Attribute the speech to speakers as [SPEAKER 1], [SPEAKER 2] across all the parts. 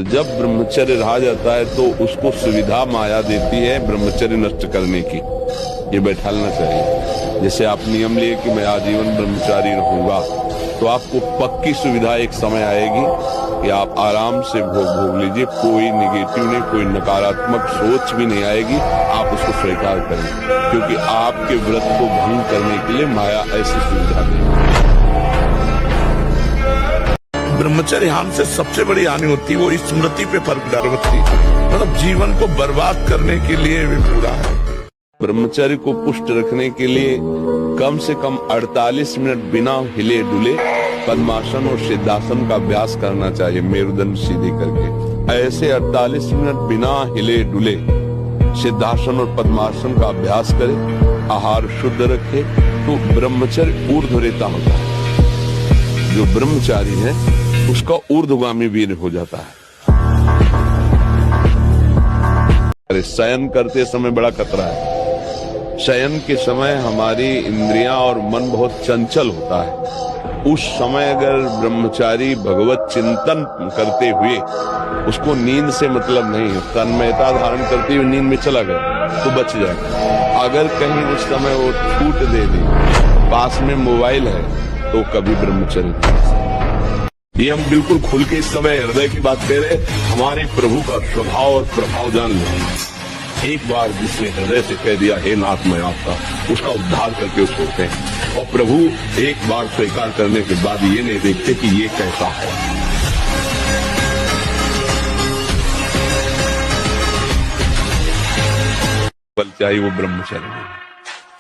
[SPEAKER 1] जब ब्रह्मचर्य रहा जाता है तो उसको सुविधा माया देती है ब्रह्मचर्य नष्ट करने की। ये बैठालना चाहिए। जैसे आप नियम लिए कि मैं आजीवन ब्रह्मचारी रहूंगा, तो आपको पक्की सुविधा एक समय आएगी कि आप आराम से भोग लीजिए, कोई निगेटिव नहीं, कोई नकारात्मक सोच भी नहीं आएगी। आप उसको स्वीकार करें, क्योंकि आपके व्रत को भंग करने के लिए माया ऐसी सुविधा देगी।
[SPEAKER 2] ब्रह्मचर्य हानि से सबसे बड़ी हानि होती है वो स्मृति पे फर्क डालती, मतलब जीवन को बर्बाद करने के लिए भी पूरा है।
[SPEAKER 1] ब्रह्मचर्य को पुष्ट रखने के लिए कम से कम 48 मिनट बिना हिले डुले पद्मासन और सिद्धासन का अभ्यास करना चाहिए, मेरुदंड सीधे करके। ऐसे 48 मिनट बिना हिले डुले सिद्धासन और पद्मासन का अभ्यास करें, आहार शुद्ध रखे, तो ब्रह्मचर्य ऊर्ध्वरेता होता है। जो ब्रह्मचारी है उसका ऊर्ध्वगामी वीर हो जाता है। अरे शयन करते समय बड़ा खतरा है। शयन के समय हमारी इंद्रियां और मन बहुत चंचल होता है। उस समय अगर ब्रह्मचारी भगवत चिंतन करते हुए, उसको नींद से मतलब नहीं है, तन्मयता धारण करते हुए नींद में चला गया तो बच जाएगा। अगर कहीं उस समय वो छूट दे दी, पास में मोबाइल है, तो कभी ब्रह्मचर्य। ये हम बिल्कुल खुल के इस समय हृदय की बात कह रहे, हमारे प्रभु का स्वभाव और प्रभाव जान लो। एक बार जिसने हृदय से कह दिया हे नाथ मैं आपका, उसका उद्धार करके उसको होते हैं। और प्रभु एक बार स्वीकार करने के बाद ये नहीं देखते कि ये कैसा है। बल चाहिए वो ब्रह्मचर्य,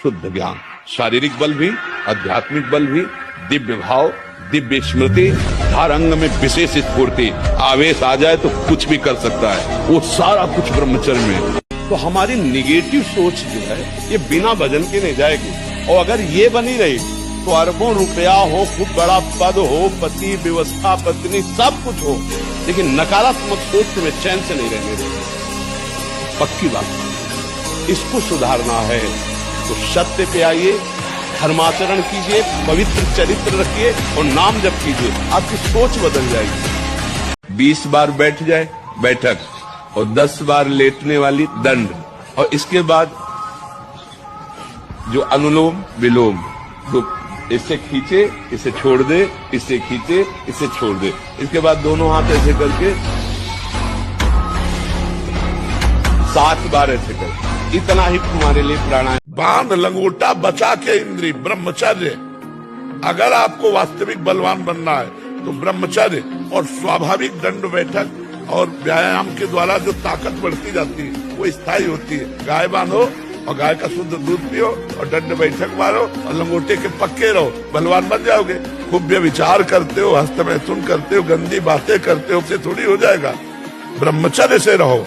[SPEAKER 1] शुद्ध ज्ञान, शारीरिक बल भी, आध्यात्मिक बल भी, दिव्य भाव, दिव्य स्मृति, हर अंग में विशेष स्फूर्ति। आवेश आ जाए तो कुछ भी कर सकता है, वो सारा कुछ ब्रह्मचर्य में। तो हमारी निगेटिव सोच जो है ये बिना भजन के नहीं जाएगी। और अगर ये बनी रही तो अरबों रुपया हो, खूब बड़ा पद हो, पति, व्यवस्था, पत्नी, सब कुछ हो, लेकिन नकारात्मक सोच में चैन से नहीं रहने देगी। पक्की बात, इसको सुधारना है तो सत्य पे आइए, धर्माचरण कीजिए, पवित्र चरित्र रखिए और नाम जप कीजिए, आपकी सोच बदल जाएगी। 20 बार बैठ जाए बैठक और 10 बार लेटने वाली दंड, और इसके बाद जो अनुलोम विलोम, तो इससे खींचे इसे छोड़ दे, इससे खींचे इसे छोड़ दे, इसके बाद दोनों हाथ ऐसे करके 7 बार ऐसे कर, इतना ही तुम्हारे लिए प्राणायाम।
[SPEAKER 2] बांध लंगोटा बचा के इंद्री, ब्रह्मचर्य। अगर आपको वास्तविक बलवान बनना है तो ब्रह्मचर्य और स्वाभाविक दंड बैठक और व्यायाम के द्वारा जो ताकत बढ़ती जाती है वो स्थायी होती है। गाय बांधो और गाय का शुद्ध दूध पियो और दंड बैठक मारो और लंगोटे के पक्के रहो, बलवान बन जाओगे। खूब विचार करते हो, हस्त मैथुन करते हो, गंदी बातें करते हो, उससे थोड़ी हो जाएगा। ब्रह्मचर्य से रहो,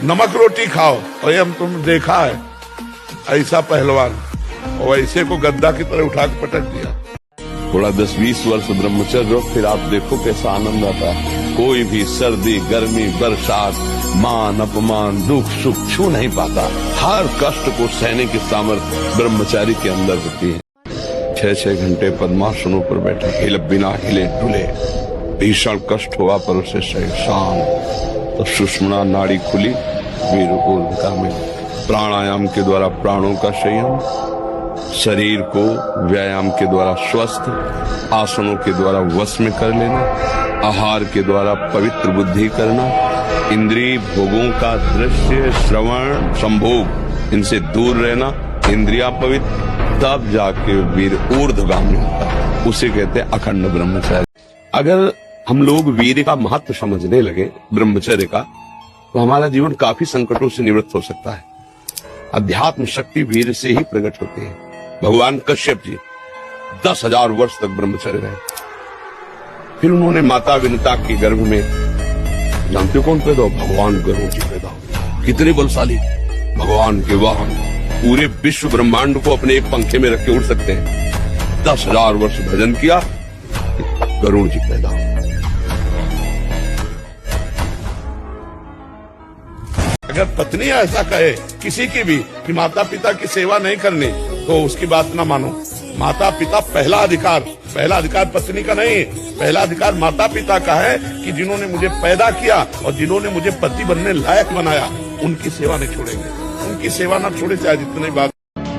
[SPEAKER 2] नमक रोटी खाओ। और ये हम तुम देखा है ऐसा पहलवान, और ऐसे को गद्दा की तरह उठा के पटक दिया।
[SPEAKER 1] थोड़ा 10-20 वर्ष ब्रह्मचर्य रहो, फिर आप देखो कैसा आनंद आता है। कोई भी सर्दी, गर्मी, बरसात, मान अपमान, दुख सुख छू नहीं पाता। हर कष्ट को सहने की सामर्थ्य ब्रह्मचारी के अंदर होती है। 6-6 घंटे पद्मासनों पर बैठे, बिना हिले डुले, भीषण कष्ट हुआ पर उसे शांत, तो सुषुम्ना नाड़ी खुली, वीर ऊर्ध्व में। प्राणायाम के द्वारा प्राणों का संयम, शरीर को व्यायाम के द्वारा स्वस्थ, आसनों के द्वारा वश में कर लेना, आहार के द्वारा पवित्र बुद्धि करना, इंद्रिय भोगों का दृश्य, श्रवण, संभोग, इनसे दूर रहना, इंद्रिया पवित्र, तब जाके वीर ऊर्ध्वगामी होता है। उसे कहते हैं अखंड ब्रह्मचर्य। अगर हम लोग वीर का महत्व समझने लगे, ब्रह्मचर्य का, तो हमारा जीवन काफी संकटों से निवृत्त हो सकता है। अध्यात्म शक्ति वीर से ही प्रकट होती है। भगवान कश्यप जी 10,000 वर्ष तक ब्रह्मचर्य रहे। फिर उन्होंने माता विनता के गर्भ में, जानते हो कौन पैदा हो? भगवान गरुड़ जी पैदा हो। कितने बलशाली भगवान के वाहन, पूरे विश्व ब्रह्मांड को अपने एक पंखे में रख के उड़ सकते हैं। 10,000 वर्ष भजन किया, गरुड़ जी पैदा हो। अगर पत्नी ऐसा कहे किसी की भी कि माता पिता की सेवा नहीं करनी, तो उसकी बात ना मानो।
[SPEAKER 2] माता पिता पहला अधिकार पत्नी का नहीं, पहला अधिकार माता पिता का है कि जिन्होंने मुझे पैदा किया और जिन्होंने मुझे पति बनने लायक बनाया, उनकी सेवा नहीं छोड़ेंगे, उनकी सेवा ना छोड़े चाहे जितनी बात।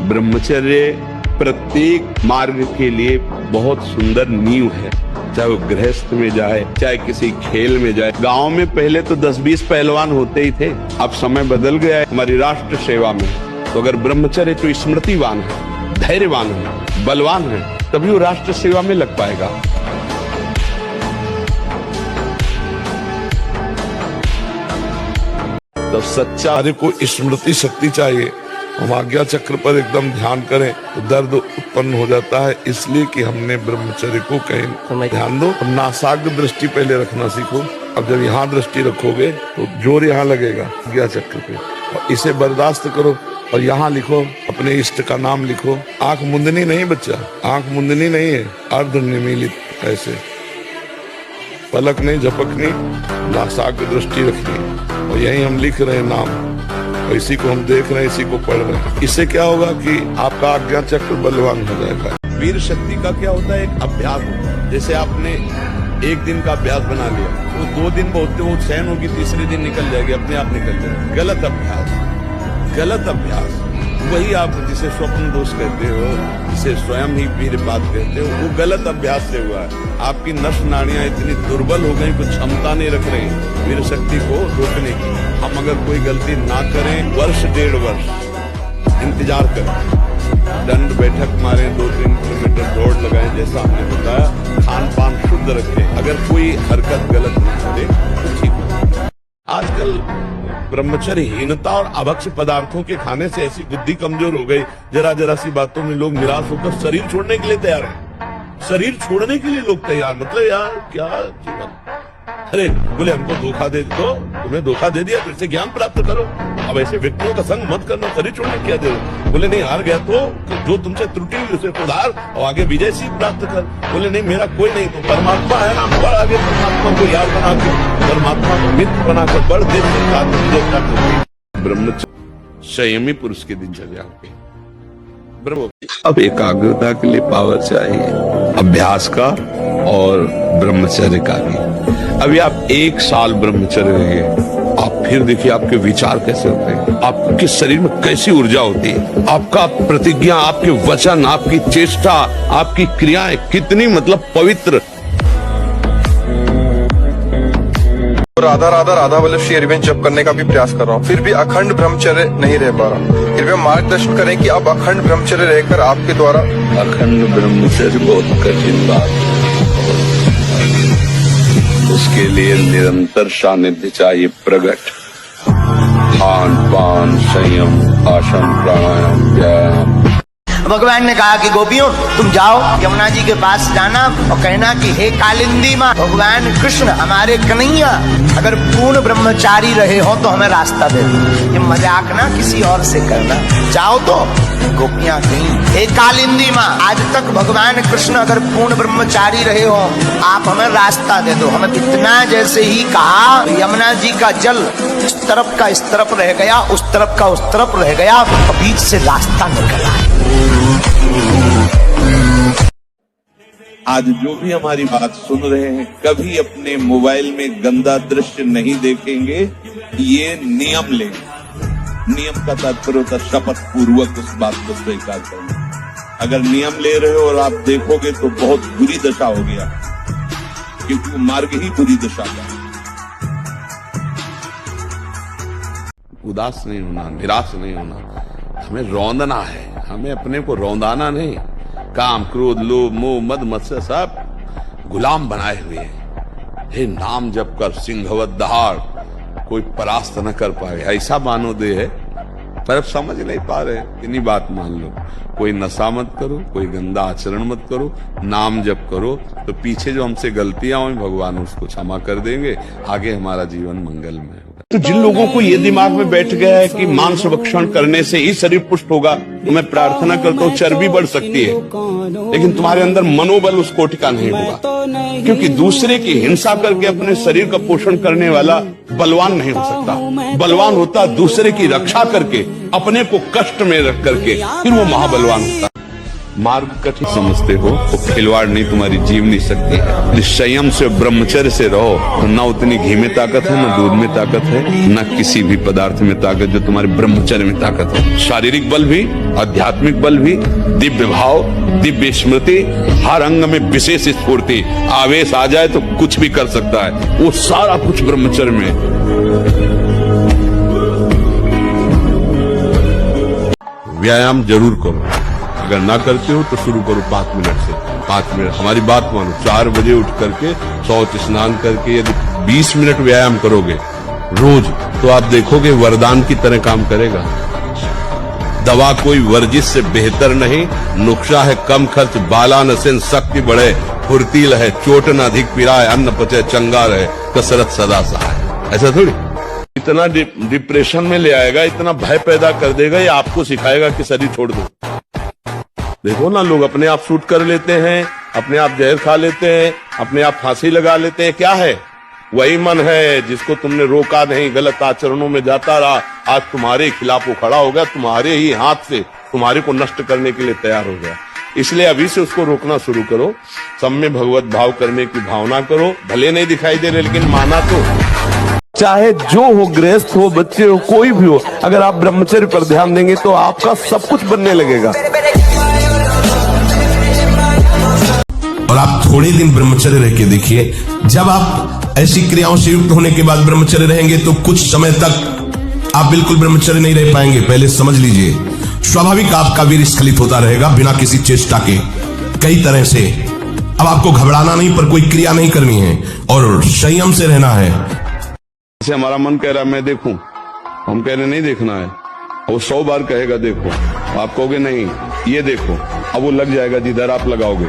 [SPEAKER 1] ब्रह्मचर्य प्रत्येक मार्ग के लिए बहुत सुंदर नींव है, चाहे वो गृहस्थ में जाए, चाहे किसी खेल में जाए। गांव में पहले तो 10-20 पहलवान होते ही थे, अब समय बदल गया है हमारी राष्ट्र सेवा में। तो अगर ब्रह्मचर्य तो स्मृतिवान है, धैर्यवान है, बलवान है, तभी वो राष्ट्र सेवा में लग पाएगा।
[SPEAKER 2] तो सच्चा को स्मृति शक्ति चाहिए। हम आज्ञा चक्र पर एकदम ध्यान करें तो दर्द उत्पन्न हो जाता है, इसलिए कि हमने ब्रह्मचर्य को कहीं ध्यान दो। अब नासाग्र दृष्टि पहले रखना सीखो। अब जब यहाँ दृष्टि रखोगे तो जोर यहाँ लगेगा आज्ञा चक्र पे, और इसे बर्दाश्त करो। और यहाँ लिखो, अपने इष्ट का नाम लिखो। आंख मुंदनी नहीं बच्चा, आंख मुंदनी नहीं है, अर्ध निमीलित ऐसे, पलक नहीं झपकनी, नासाग्र दृष्टि रखनी। और यही हम लिख रहे हैं नाम, और इसी को हम देख रहे हैं, इसी को पढ़ रहे हैं। इससे क्या होगा कि आपका आज्ञा चक्र बलवान हो जाएगा।
[SPEAKER 1] वीर शक्ति का क्या होता है? एक अभ्यास होता है। जैसे आपने एक दिन का अभ्यास बना लिया, वो 2 दिन बहुत वो चैन होगी, तीसरे दिन निकल जाएगी, अपने आप निकल जाएगी। गलत अभ्यास, गलत अभ्यास, वही आप जिसे स्वप्न दोष कहते हो, जिसे स्वयं ही वीरपात कहते हो, वो गलत अभ्यास से हुआ है। आपकी नस नाड़ियां इतनी दुर्बल हो गई, कुछ क्षमता नहीं रख रही वीर शक्ति को रोकने की। हम अगर कोई गलती ना करें, वर्ष 1.5 वर्ष इंतजार करें, दंड बैठक मारें, 2-3 किलोमीटर दौड़ लगाएं, जैसा हमने बताया, खान पान शुद्ध रखें। अगर कोई हरकत गलत नहीं करे तो ठीक हो। आजकल ब्रह्मचर्यहीनता और अभक्ष्य पदार्थों के खाने से ऐसी बुद्धि कमजोर हो गई, जरा सी बातों में लोग निराश होकर शरीर छोड़ने के लिए तैयार हैं। शरीर छोड़ने के लिए लोग तैयार, मतलब यार क्या जीवन। अरे बोले हमको धोखा दे दो, तुम्हें धोखा दे दिया, फिर से ज्ञान प्राप्त करो। अब ऐसे व्यक्तियों का संग मत करना, शरीर छोड़ने क्या दे दो। बोले नहीं, हार गया तो जो तुमसे त्रुटि हुई उसे सुधार और आगे विजय सीख प्राप्त कर। बोले नहीं, मेरा कोई नहीं, तो परमात्मा है ना, बढ़ आगे परमात्मा को याद बना के, परमात्मा को मित्र बनाकर बढ़ देश के साथ विजय प्राप्त होगी। ब्रह्मचर्य संयमी पुरुष की दिनचर्या होगी। अब एकाग्रता के लिए पावर चाहिए, अभ्यास का और ब्रह्मचर्य का भी। अभी आप 1 साल ब्रह्मचर्य रहिए, आप फिर देखिए आपके विचार कैसे होते हैं, आपके शरीर में कैसी ऊर्जा होती है, आपका प्रतिज्ञा, आपके वचन, आपकी चेष्टा, आपकी क्रियाएं कितनी मतलब पवित्र।
[SPEAKER 3] राधा राधा राधा वाले श्री अरविंद जप करने का भी प्रयास कर रहा हूँ, फिर भी अखंड ब्रह्मचर्य नहीं रह पा रहा। कृपया मार्गदर्शन करें कि अब अखंड ब्रह्मचर्य रहकर आपके द्वारा।
[SPEAKER 1] अखंड ब्रह्मचर्य बहुत कठिन बात है, उसके लिए निरंतर सानिध्य चाहिए, प्रकट खान पान, संयम, आसन, प्राणायाम, व्यायाम।
[SPEAKER 4] भगवान ने कहा कि गोपियों तुम जाओ यमुना जी के पास जाना और कहना कि हे कालिंदी माँ, भगवान कृष्ण हमारे कन्हैया अगर पूर्ण ब्रह्मचारी रहे हो तो हमें रास्ता दे दो। ये मजाक ना किसी और से करना। जाओ तो गोपियां कहीं, हे कालिंदी माँ, आज तक भगवान कृष्ण अगर पूर्ण ब्रह्मचारी रहे हो, आप हमें रास्ता दे दो। हमें इतना जैसे ही कहा, यमुना जी का जल इस तरफ का इस तरफ रह गया, उस तरफ का उस तरफ रह गया, और बीच से रास्ता निकला।
[SPEAKER 5] आज जो भी हमारी बात सुन रहे हैं, कभी अपने मोबाइल में गंदा दृश्य नहीं देखेंगे, ये नियम लें। नियम का तात्पर्य होता है शपथ पूर्वक उस बात को स्वीकार करना। अगर नियम ले रहे हो और आप देखोगे तो बहुत बुरी दशा हो गया, क्योंकि वो मार्ग ही बुरी दशा का।
[SPEAKER 1] उदास नहीं होना, निराश नहीं होना, हमें रौंदना है, हमें अपने को रौंदाना नहीं। काम, क्रोध, लोभ, मोह, मद, मत्सर सब गुलाम बनाए हुए हैं। हे नाम जप कर सिंहवत दहाड़, कोई परास्त न कर पाए, ऐसा मानोदय है। पर अब समझ नहीं पा रहे, इतनी बात मान लो। कोई नशा मत करो, कोई गंदा आचरण मत करो, नाम जप करो, तो पीछे जो हमसे गलतियां हुई भगवान उसको क्षमा कर देंगे, आगे हमारा जीवन मंगलमय होगा। तो जिन लोगों को ये दिमाग में बैठ गया है कि मांस भक्षण करने से ही शरीर पुष्ट होगा, तो मैं प्रार्थना करता हूँ चर्बी बढ़ सकती है, लेकिन तुम्हारे अंदर मनोबल उस कोटि का नहीं होगा, क्योंकि दूसरे की हिंसा करके अपने शरीर का पोषण करने वाला बलवान नहीं हो सकता। बलवान होता दूसरे की रक्षा करके, अपने को कष्ट में रख करके, फिर वो महाबलवान होता। मार्ग कठिन समझते हो तो खिलवाड़ नहीं तुम्हारी जीवनी शक्ति है। संयम से ब्रह्मचर्य से रहो तो ना उतनी घी में ताकत है, ना दूध में ताकत है, ना किसी भी पदार्थ में ताकत जो तुम्हारे ब्रह्मचर्य में ताकत है। शारीरिक बल भी, आध्यात्मिक बल भी, दिव्य भाव, दिव्य स्मृति, हर अंग में विशेष स्फूर्ति, आवेश आ जाए तो कुछ भी कर सकता है, वो सारा कुछ ब्रह्मचर्य में है। व्यायाम जरूर करो, अगर ना करते हो तो शुरू करो 5 मिनट से। 5 मिनट हमारी बात मानो, 4 बजे उठ करके शौच स्नान करके यदि 20 मिनट व्यायाम करोगे रोज तो आप देखोगे वरदान की तरह काम करेगा। दवा कोई वर्जिश से बेहतर नहीं, नुस्खा है कम खर्च, बाला नसेन शक्ति बढ़े, फुर्तील है चोट न अधिक पिराए, अन्न पचे चंगा रहे, कसरत सदा सहाय। ऐसा थोड़ी इतना डिप्रेशन में ले आएगा, इतना भय पैदा कर देगा, ये आपको सिखाएगा कि शरीर छोड़ दो। देखो ना, लोग अपने आप शूट कर लेते हैं, अपने आप जहर खा लेते हैं, अपने आप फांसी लगा लेते हैं। क्या है? वही मन है जिसको तुमने रोका नहीं, गलत आचरणों में जाता रहा, आज तुम्हारे खिलाफ वो खड़ा हो गया, तुम्हारे ही हाथ से तुम्हारे को नष्ट करने के लिए तैयार हो गया। इसलिए अभी से उसको रोकना शुरू करो, सब में भगवत भाव करने की भावना करो। भले नहीं दिखाई दे रहे लेकिन माना तो,
[SPEAKER 6] चाहे जो हो, गृहस्थ हो, बच्चे हो, कोई भी हो, अगर आप ब्रह्मचर्य पर ध्यान देंगे तो आपका सब कुछ बनने लगेगा।
[SPEAKER 7] और आप थोड़े दिन ब्रह्मचर्य रह के देखिए, जब आप ऐसी क्रियाओं से युक्त होने के बाद ब्रह्मचर्य रहेंगे तो कुछ समय तक आप बिल्कुल ब्रह्मचर्य नहीं रह पाएंगे। पहले समझ लीजिए, स्वाभाविक आपका वीर स्खलित होता रहेगा बिना किसी चेष्टा के, कई तरह से। अब आपको घबराना नहीं, पर कोई क्रिया नहीं करनी है और संयम से रहना है।
[SPEAKER 1] जैसे हमारा मन कह रहा है मैं देखूं, हम कह रहे नहीं देखना है, वो 100 बार कहेगा देखो, आप कहोगे नहीं ये देखो, अब वो लग जाएगा जिधर आप लगाओगे,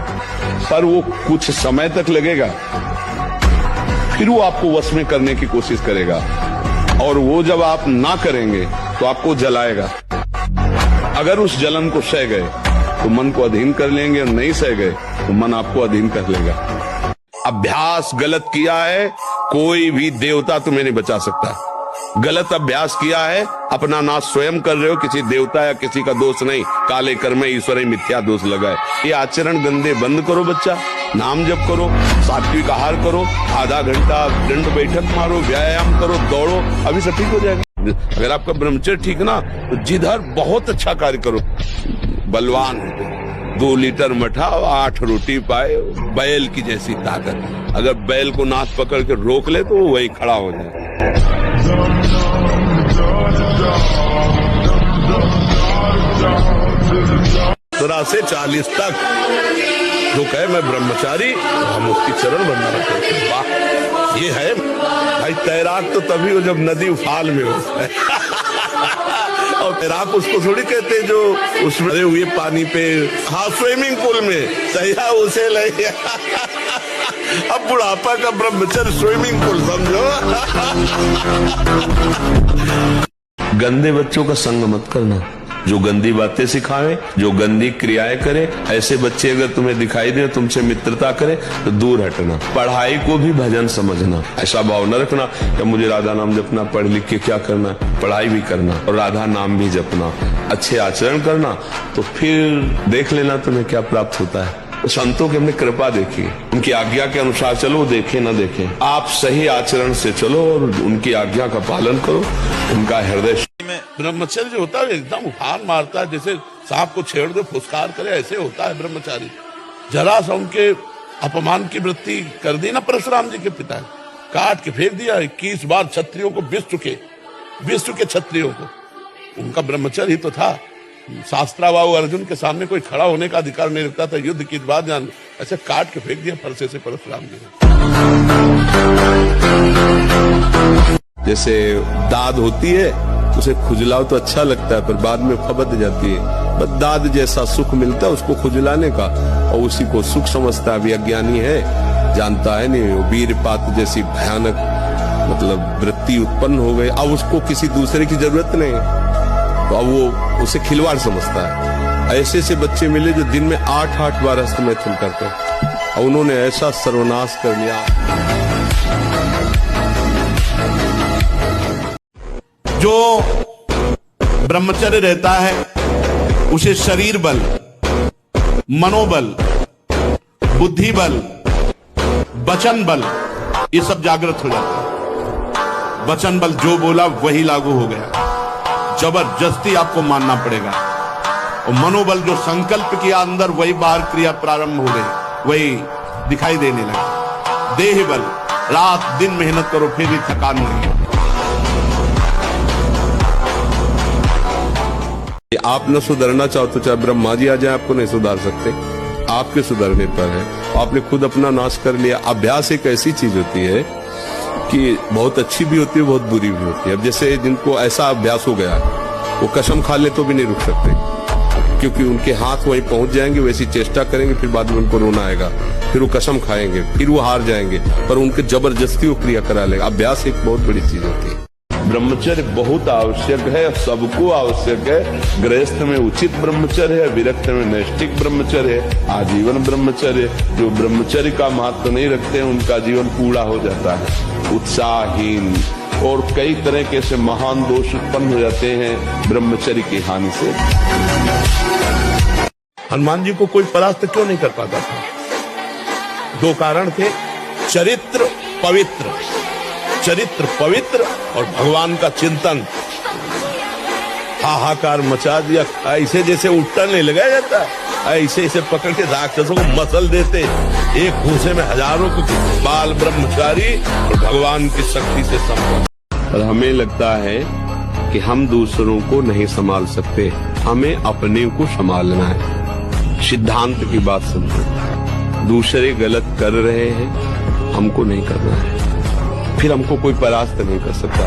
[SPEAKER 1] पर वो कुछ समय तक लगेगा, फिर वो आपको वश में करने की कोशिश करेगा, और वो जब आप ना करेंगे तो आपको जलाएगा। अगर उस जलन को सह गए तो मन को अधीन कर लेंगे, और नहीं सह गए तो मन आपको अधीन कर लेगा। अभ्यास गलत किया है, कोई भी देवता तुम्हें नहीं बचा सकता। गलत अभ्यास किया है, अपना नाश स्वयं कर रहे हो, किसी देवता या किसी का दोष नहीं। काले कर्म ईश्वर मिथ्या दोष लगाए। ये आचरण गंदे बंद करो बच्चा, नाम जप करो, सात्विक आहार करो, आधा घंटा दंड बैठक मारो, व्यायाम करो, दौड़ो, अभी सब ठीक हो जाएगा। अगर आपका ब्रह्मचर्य ठीक ना तो जिधर बहुत अच्छा कार्य करो। बलवान 2 लीटर मठा, 8 रोटी पाए, बैल की जैसी ताकत। अगर बैल को नाथ पकड़ के रोक ले तो वो वही खड़ा हो जाए। तरह से 40 तक जो कहे मैं ब्रह्मचारी, हम उसकी चरण वंदना करते हैं। वाह, ये है भाई। तैराक तो तभी हो जब नदी उफान में हो और तैराक उसको थोड़ी कहते जो उसमें हुए पानी पे, हाँ स्विमिंग पूल में, सही उसे ले। अब बुढ़ापा का ब्रह्मचर्य स्विमिंग पूल समझो। गंदे बच्चों का संग मत करना, जो गंदी बातें सिखावे, जो गंदी क्रियाएं करे, ऐसे बच्चे अगर तुम्हें दिखाई दे, तुमसे मित्रता करे तो दूर हटना। पढ़ाई को भी भजन समझना, ऐसा भाव न रखना कि मुझे राधा नाम जपना, पढ़ लिख के क्या करना, पढ़ाई भी करना और राधा नाम भी जपना, अच्छे आचरण करना, तो फिर देख लेना तुम्हें क्या प्राप्त होता है। तो संतों की हमने कृपा देखी, उनकी आज्ञा के अनुसार चलो, देखे न देखे, आप सही आचरण से चलो और उनकी आज्ञा का पालन करो। उनका हृदय
[SPEAKER 2] ब्रह्मचर्य जो होता है एकदम उफान मारता है, जैसे सांप को छेड़ दे फुसकार करे, ऐसे होता है ब्रह्मचारी। जरा सा उनके अपमान की वृत्ति कर दी ना परशुराम जी के पिता ने, काट के फेंक दिया। 21 बार क्षत्रियों को विश्व के क्षत्रियों को, उनका ब्रह्मचर्य ही तो था। शास्त्राबाहु अर्जुन के सामने कोई खड़ा होने का अधिकार नहीं रखता था, युद्ध की बात जान, ऐसे काट के फेंक दिया फरसे से परशुराम जी ने।
[SPEAKER 1] जैसे दाद होती है, उसे खुजलाओ तो अच्छा लगता है, पर बाद में फबद जाती है। बस दाद जैसा सुख मिलता है उसको खुजलाने का, और उसी को सुख समझता है। अभी अज्ञानी है, जानता है नहीं, वीरपात जैसी भयानक मतलब वृत्ति उत्पन्न हो गई। अब उसको किसी दूसरे की जरूरत नहीं, तो अब वो उसे खिलवाड़ समझता है। ऐसे से बच्चे मिले जो दिन में 8-8 बार हस्तमैथुन करते हैं, और उन्होंने ऐसा सर्वनाश कर लिया।
[SPEAKER 2] जो ब्रह्मचर्य रहता है उसे शरीर बल, मनोबल, बुद्धि बल, वचन बल, ये सब जागृत हो जाता है। वचन बल जो बोला वही लागू हो गया, जबरदस्ती आपको मानना पड़ेगा। और मनोबल जो संकल्प किया अंदर वही बाहर क्रिया प्रारंभ हो गई, वही दिखाई देने लगा। देह बल, रात दिन मेहनत करो फिर भी थकान नहीं।
[SPEAKER 1] आप न सुधरना चाहो तो चाहे ब्रह्मा जी आ जाए आपको नहीं सुधार सकते, आपके सुधरने पर है। आपने खुद अपना नाश कर लिया। अभ्यास एक ऐसी चीज होती है कि बहुत अच्छी भी होती है, बहुत बुरी भी होती है। अब जैसे जिनको ऐसा अभ्यास हो गया वो कसम खा ले तो भी नहीं रुक सकते, क्योंकि उनके हाथ वहीं पहुंच जाएंगे, वैसी चेष्टा करेंगे, फिर बाद में उनको रोना आएगा, फिर वो कसम खाएंगे, फिर वो हार जाएंगे, पर उनके जबरदस्ती वो क्रिया करा लेगा। अभ्यास एक बहुत बड़ी चीज होती है। ब्रह्मचर्य बहुत आवश्यक है, सबको आवश्यक है। गृहस्थ में उचित ब्रह्मचर्य है, विरक्त में नैष्ठिक ब्रह्मचर्य है, आजीवन ब्रह्मचर्य। जो ब्रह्मचर्य का महत्व नहीं रखते हैं उनका जीवन कूड़ा हो जाता है, उत्साहहीन, और कई तरह के ऐसे महान दोष उत्पन्न हो जाते हैं ब्रह्मचर्य की हानि से।
[SPEAKER 2] हनुमान जी को कोई परास्त क्यों नहीं कर पाता था? दो कारण थे, चरित्र पवित्र, चरित्र पवित्र और भगवान का चिंतन। हाहाकार मचा दिया, ऐसे जैसे उल्टा नहीं लगाया जाता, ऐसे ऐसे पकड़ के राक्षसों को मसल देते, एक भूसे में हजारों को बाल ब्रह्मचारी और भगवान की शक्ति से संपन्न।
[SPEAKER 1] और हमें लगता है कि हम दूसरों को नहीं संभाल सकते, हमें अपने को संभालना है। सिद्धांत की बात समझो, दूसरे गलत कर रहे हैं, हमको नहीं करना है, फिर हमको कोई परास्त नहीं कर सकता।